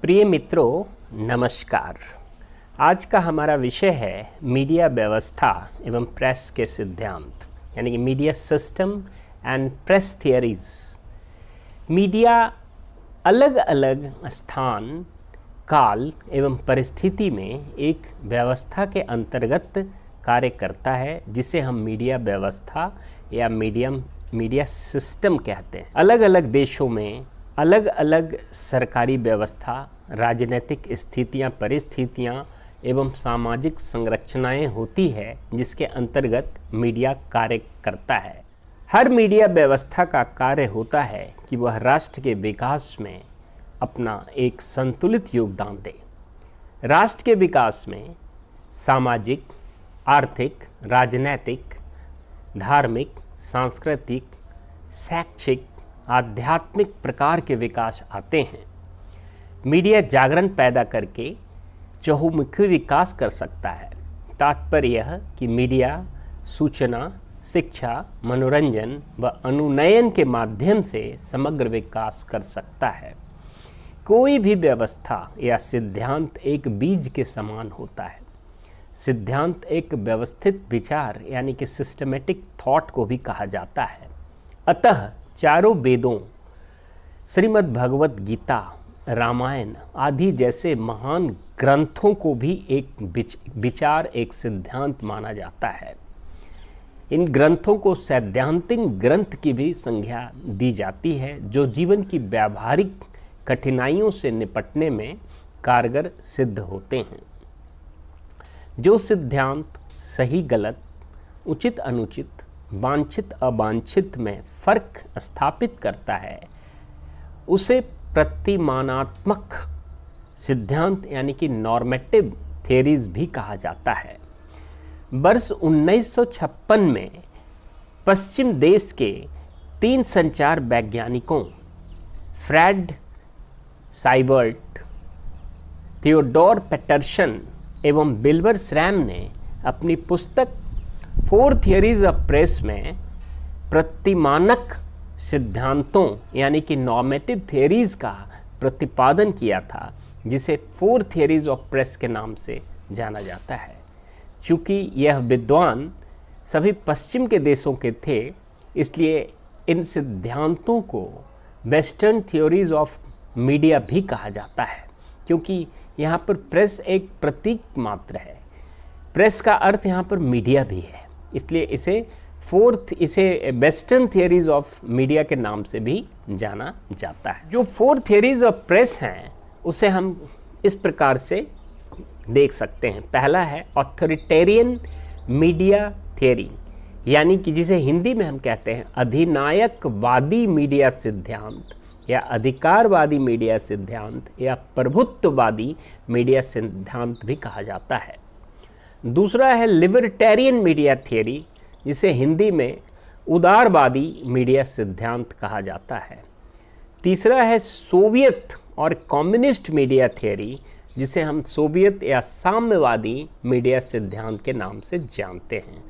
प्रिय मित्रों, नमस्कार। आज का हमारा विषय है मीडिया व्यवस्था एवं प्रेस के सिद्धांत, यानी कि media system and press theories. Media अलग अलग स्थान, काल एवं परिस्थिति में एक व्यवस्था के अंतर्गत कार्य करता है, जिसे हम मीडिया व्यवस्था या मीडिया सिस्टम कहते हैं। अलग अलग देशों में अलग अलग सरकारी व्यवस्था, राजनीतिक स्थितियां, परिस्थितियां एवं सामाजिक संरचनाएं होती है, जिसके अंतर्गत मीडिया कार्य करता है। हर मीडिया व्यवस्था का कार्य होता है कि वह राष्ट्र के विकास में अपना एक संतुलित योगदान दे। राष्ट्र के विकास में सामाजिक, आर्थिक, राजनैतिक, धार्मिक, सांस्कृतिक, शैक्षिक, आध्यात्मिक प्रकार के विकास आते हैं। मीडिया जागरण पैदा करके चहुमुखी विकास कर सकता है। तात्पर्य यह कि मीडिया सूचना, शिक्षा, मनोरंजन व अनुनयन के माध्यम से समग्र विकास कर सकता है। कोई भी व्यवस्था या सिद्धांत एक बीज के समान होता है। सिद्धांत एक व्यवस्थित विचार यानी कि सिस्टमेटिक थॉट को भी कहा जाता है। अतः चारों वेदों, श्रीमद् भगवत गीता, रामायण आदि जैसे महान ग्रंथों को भी एक विचार, एक सिद्धांत माना जाता है। इन ग्रंथों को सैद्धांतिक ग्रंथ की भी संज्ञा दी जाती है, जो जीवन की व्यावहारिक कठिनाइयों से निपटने में कारगर सिद्ध होते हैं। जो सिद्धांत सही गलत, उचित अनुचित, वांछित अवांछित में फर्क स्थापित करता है, उसे प्रतिमानात्मक सिद्धांत यानी कि नॉर्मेटिव थियरीज भी कहा जाता है। वर्ष 1956 में पश्चिम देश के 3 संचार वैज्ञानिकों फ्रेड साइबर्ट, थियोडोर पैटरसन एवं विल्बर श्रैम ने अपनी पुस्तक 4 थियरीज ऑफ प्रेस में प्रतिमानक सिद्धांतों यानी कि नॉर्मेटिव थियरीज का प्रतिपादन किया था, जिसे 4 थियरीज ऑफ प्रेस के नाम से जाना जाता है। चूँकि यह विद्वान सभी पश्चिम के देशों के थे, इसलिए इन सिद्धांतों को वेस्टर्न थियोरीज ऑफ मीडिया भी कहा जाता है, क्योंकि यहाँ पर प्रेस एक प्रतीक मात्र है। प्रेस का अर्थ यहाँ पर मीडिया भी है, इसलिए इसे वेस्टर्न थियरीज ऑफ मीडिया के नाम से भी जाना जाता है। जो 4 थियरीज ऑफ प्रेस हैं, उसे हम इस प्रकार से देख सकते हैं। पहला है ऑथोरिटेरियन मीडिया थियरी, यानी कि जिसे हिंदी में हम कहते हैं अधिनायकवादी मीडिया सिद्धांत या अधिकारवादी मीडिया सिद्धांत या प्रभुत्ववादी मीडिया सिद्धांत भी कहा जाता है। दूसरा है लिबर्टेरियन मीडिया थियरी, जिसे हिंदी में उदारवादी मीडिया सिद्धांत कहा जाता है। तीसरा है सोवियत और कम्युनिस्ट मीडिया थियरी, जिसे हम सोवियत या साम्यवादी मीडिया सिद्धांत के नाम से जानते हैं।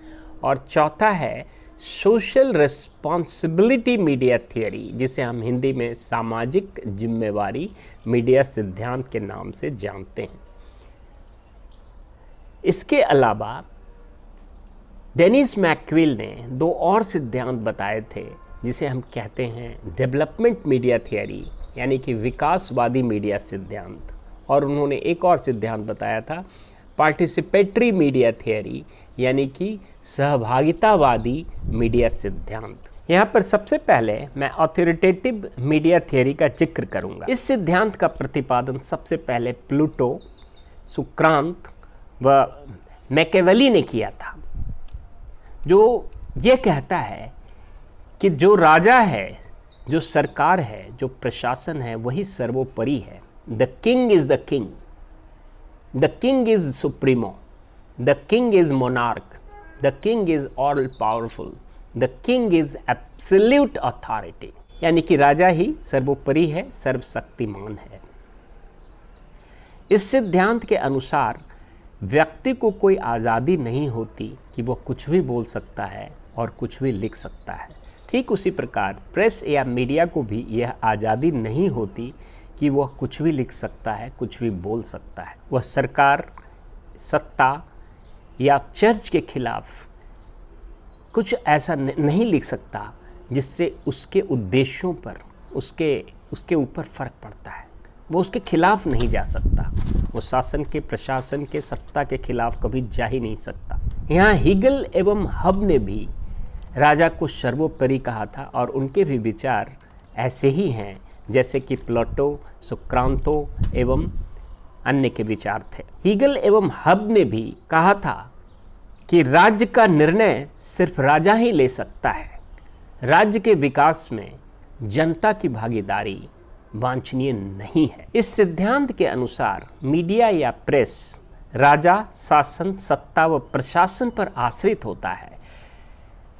और चौथा है सोशल रिस्पॉन्सिबिलिटी मीडिया थियरी, जिसे हम हिंदी में सामाजिक जिम्मेवारी मीडिया सिद्धांत के नाम से जानते हैं। इसके अलावा डेनिस मैकक्विल ने 2 और सिद्धांत बताए थे, जिसे हम कहते हैं डेवलपमेंट मीडिया थियरी यानी कि विकासवादी मीडिया सिद्धांत, और उन्होंने एक और सिद्धांत बताया था पार्टिसिपेटरी मीडिया थियरी यानी कि सहभागितावादी मीडिया सिद्धांत। यहाँ पर सबसे पहले मैं ऑथोरिटेटिव मीडिया थियरी का जिक्र करूँगा। इस सिद्धांत का प्रतिपादन सबसे पहले प्लूटो, सुक्रांत व मैकेवेली ने किया था, जो ये कहता है कि जो राजा है, जो सरकार है, जो प्रशासन है, वही सर्वोपरि है। The king is the king, the king is supremo, the king is monarch, the king is all powerful, the king is absolute authority, यानी कि राजा ही सर्वोपरि है, सर्वशक्तिमान है। इस सिद्धांत के अनुसार व्यक्ति को कोई आज़ादी नहीं होती कि वह कुछ भी बोल सकता है और कुछ भी लिख सकता है। ठीक उसी प्रकार प्रेस या मीडिया को भी यह आज़ादी नहीं होती कि वह कुछ भी लिख सकता है, कुछ भी बोल सकता है। वह सरकार, सत्ता या चर्च के खिलाफ कुछ ऐसा नहीं लिख सकता जिससे उसके उद्देश्यों पर, उसके ऊपर फ़र्क पड़ता है। वो उसके खिलाफ नहीं जा सकता, वो शासन के, प्रशासन के, सत्ता के खिलाफ कभी जा ही नहीं सकता। यहाँ हीगल एवं हब ने भी राजा को सर्वोपरि कहा था और उनके भी विचार ऐसे ही हैं जैसे कि प्लेटो, सुक्रांतो एवं अन्य के विचार थे। हीगल एवं हब ने भी कहा था कि राज्य का निर्णय सिर्फ राजा ही ले सकता है। राज्य के विकास में जनता की भागीदारी वांछनीय नहीं है। इस सिद्धांत के अनुसार मीडिया या प्रेस राजा, शासन, सत्ता व प्रशासन पर आश्रित होता है।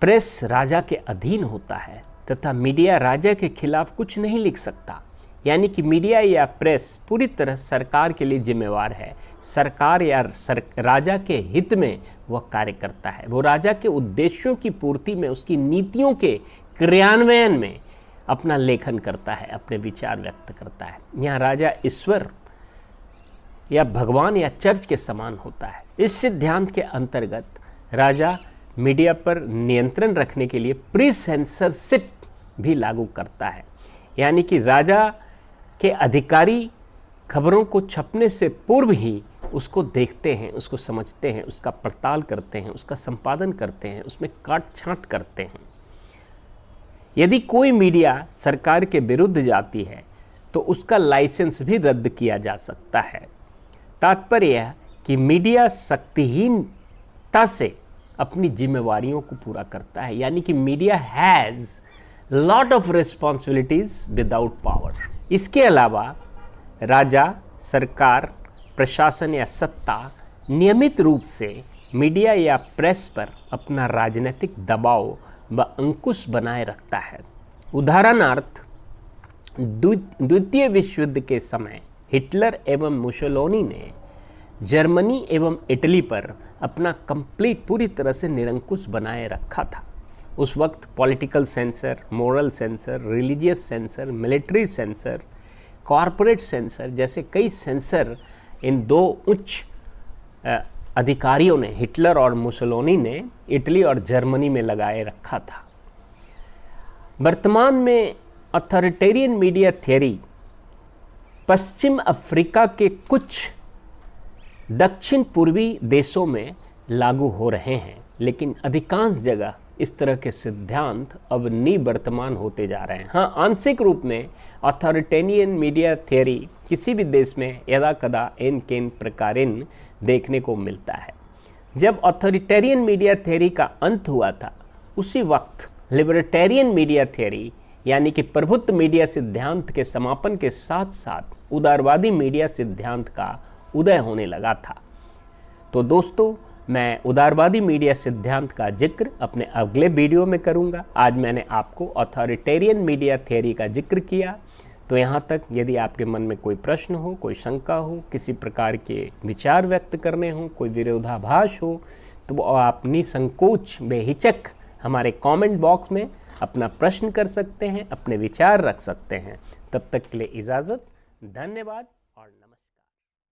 प्रेस राजा के अधीन होता है तथा मीडिया राजा के खिलाफ कुछ नहीं लिख सकता। यानी कि मीडिया या प्रेस पूरी तरह सरकार के लिए जिम्मेवार है। सरकार या राजा के हित में वह कार्य करता है। वो राजा के उद्देश्यों की पूर्ति में, उसकी नीतियों के क्रियान्वयन में अपना लेखन करता है, अपने विचार व्यक्त करता है। यहाँ राजा ईश्वर या भगवान या चर्च के समान होता है। इस सिद्धांत के अंतर्गत राजा मीडिया पर नियंत्रण रखने के लिए प्री सेंसरशिप भी लागू करता है। यानी कि राजा के अधिकारी खबरों को छपने से पूर्व ही उसको देखते हैं, उसको समझते हैं, उसका पड़ताल करते हैं, उसका संपादन करते हैं, उसमें काट छांट करते हैं। यदि कोई मीडिया सरकार के विरुद्ध जाती है तो उसका लाइसेंस भी रद्द किया जा सकता है। तात्पर्य यह कि मीडिया शक्तिहीनता से अपनी जिम्मेवारियों को पूरा करता है। यानी कि media has lot of responsibilities without power. इसके अलावा राजा, सरकार, प्रशासन या सत्ता नियमित रूप से मीडिया या प्रेस पर अपना राजनीतिक दबाव व अंकुश बनाए रखता है। उदाहरणार्थ, द्वितीय विश्व युद्ध के समय हिटलर एवं मुसोलिनी ने जर्मनी एवं इटली पर अपना पूरी तरह से निरंकुश बनाए रखा था। उस वक्त political sensor, moral sensor, religious sensor, military sensor, corporate sensor जैसे कई सेंसर इन दो उच्च अधिकारियों ने, हिटलर और मुसोलिनी ने, इटली और जर्मनी में लगाए रखा था। वर्तमान में अथॉरिटेरियन मीडिया थियरी पश्चिम अफ्रीका के कुछ दक्षिण पूर्वी देशों में लागू हो रहे हैं, लेकिन अधिकांश जगह इस तरह के सिद्धांत अब निवर्तमान होते जा रहे हैं। हाँ, आंशिक रूप में अथॉरिटेरियन मीडिया थियरी किसी भी देश में यदा कदा एन केन प्रकारेण देखने को मिलता है। जब अथॉरिटेरियन मीडिया थियरी का अंत हुआ था, उसी वक्त लिबर्टेरियन मीडिया थियरी यानी कि प्रभुत्व मीडिया सिद्धांत के समापन के साथ साथ उदारवादी मीडिया सिद्धांत का उदय होने लगा था। तो दोस्तों, मैं उदारवादी मीडिया सिद्धांत का जिक्र अपने अगले वीडियो में करूंगा। आज मैंने आपको अथॉरिटेरियन मीडिया थियरी का जिक्र किया। तो यहाँ तक यदि आपके मन में कोई प्रश्न हो, कोई शंका हो, किसी प्रकार के विचार व्यक्त करने हो, कोई विरोधाभास हो, तो वो आप निसंकोच बेहिचक हमारे कमेंट बॉक्स में अपना प्रश्न कर सकते हैं, अपने विचार रख सकते हैं। तब तक के लिए इजाज़त, धन्यवाद।